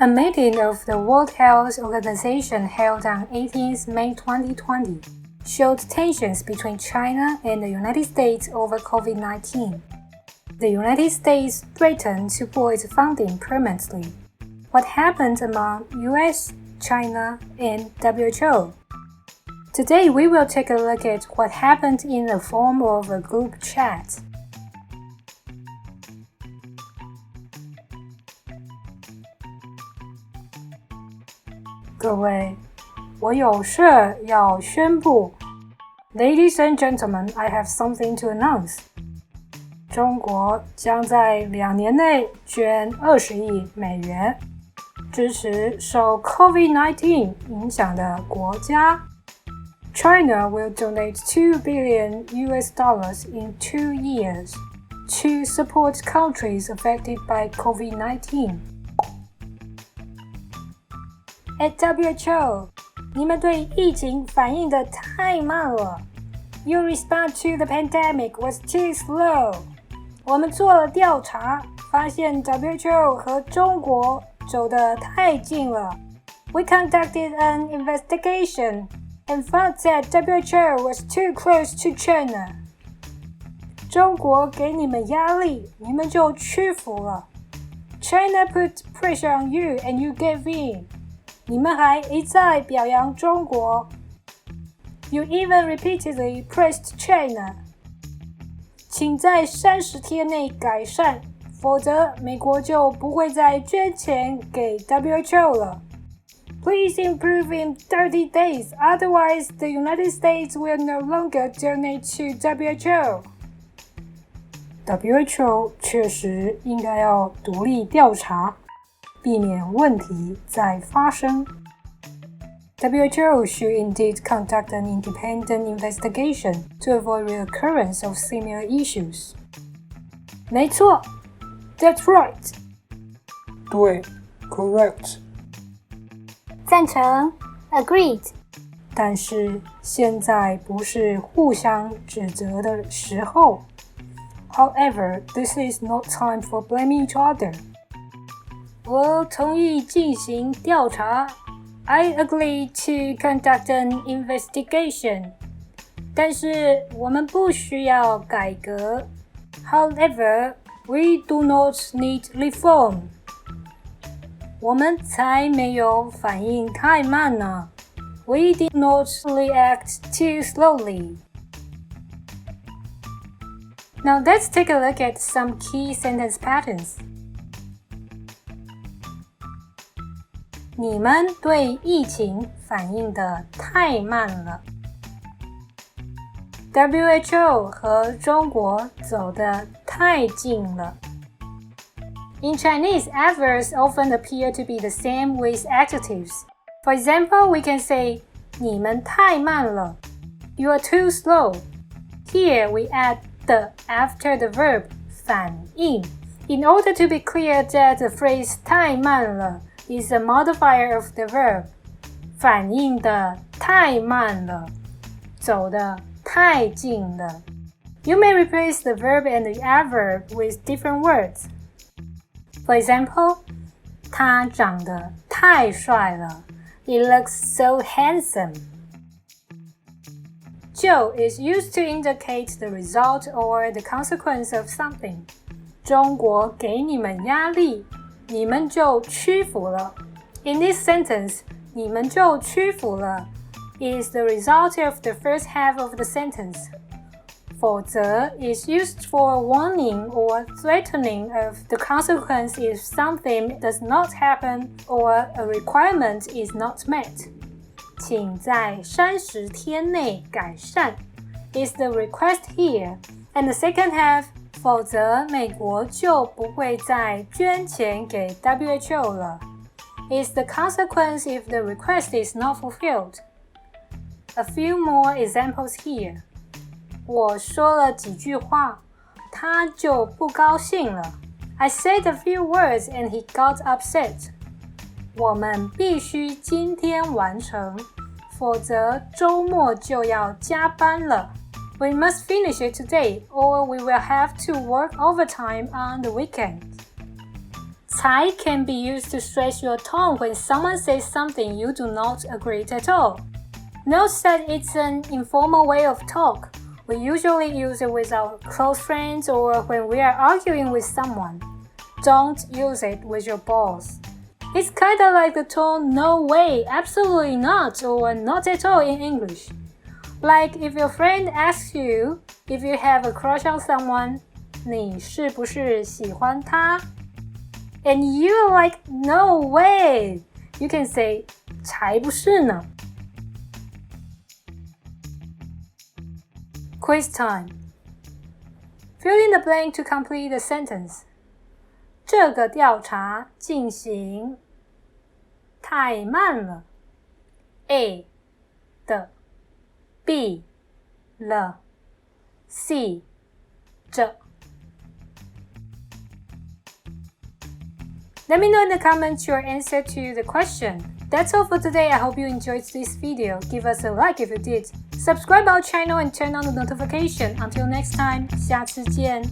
A meeting of the World Health Organization held on 18th May 2020 showed tensions between China and the United States over COVID-19. The United States threatened to pull its funding permanently. What happened among US, China, and WHO? Today we will take a look at what happened in the form of a group chat. 各位，我有事要宣布。Ladies and gentlemen, I have something to announce. 中国将在2年内捐20亿美元，支持受 COVID-19 影响的国家。China will donate $2 billion in 2 years to support countries affected by COVID-19.At WHO, 你们对疫情反应得太慢了。Your response to the pandemic was too slow. 我们做了调查，发现 WHO 和中国走得太近了。We conducted an investigation and found that WHO was too close to China. 中国给你们压力，你们就屈服了。China put pressure on you and you gave in.你们还一再表扬中国。You even repeatedly praised China. 请在30天内改善，否则美国就不会再捐钱给 WHO 了。Please improve in 30 days, otherwise the United States will no longer donate to WHO. WHO 确实应该要独立调查。避免问题再发生。WHO should indeed conduct an independent investigation to avoid reoccurrence of similar issues. 没错 That's right. 对 Correct. 赞成 Agreed. 但是现在不是互相指责的时候。However, this is not time for blaming each other.我同意进行调查。I agree to conduct an investigation. 但是我们不需要改革。However, we do not need reform. 我们才没有反应太慢呢。We did not react too slowly. Now let's take a look at some key sentence patterns.你们对疫情反应得太慢了。WHO 和中国走得太近了。In Chinese, adverbs often appear to be the same with adjectives. For example, we can say, 你们太慢了。You are too slow. Here we add the after the verb 反应 in order to be clear that the phrase 太慢了is a modifier of the verb. 反应的太慢了，走得太近了。You may replace the verb and the adverb with different words. For example, 他长得太帅了。He looks so handsome. 就 is used to indicate the result or the consequence of something. 中国给你们压力。你们就屈服了。In this sentence, 你们就屈服了 is the result of the first half of the sentence. 否则 is used for warning or threatening of the consequence if something does not happen or a requirement is not met. 请在30天内改善 is the request here. And the second half,否则美国就不会再捐钱给 WHO 了。Is the consequence if the request is not fulfilled? A few more examples here. 我说了几句话，他就不高兴了。I said a few words and he got upset. 我们必须今天完成，否则周末就要加班了。We must finish it today, or we will have to work overtime on the weekend. 才 can be used to stress your tone when someone says something you do not agree at all. Note that it's an informal way of talk. We usually use it with our close friends or when we are arguing with someone. Don't use it with your boss. It's kind of like the tone no way, absolutely not, or not at all in English. Like if your friend asks you if you have a crush on someone, 你是不是喜欢他? And you're like, no way. You can say, 才不是呢. Quiz time. Fill in the blank to complete the sentence. 这个调查进行太慢了。A 的 B 了 C 这。Let me know in the comments your answer to the question. That's all for today. I hope you enjoyed this video. Give us a like if you did. Subscribe our channel and turn on the notification. Until next time, 下次见。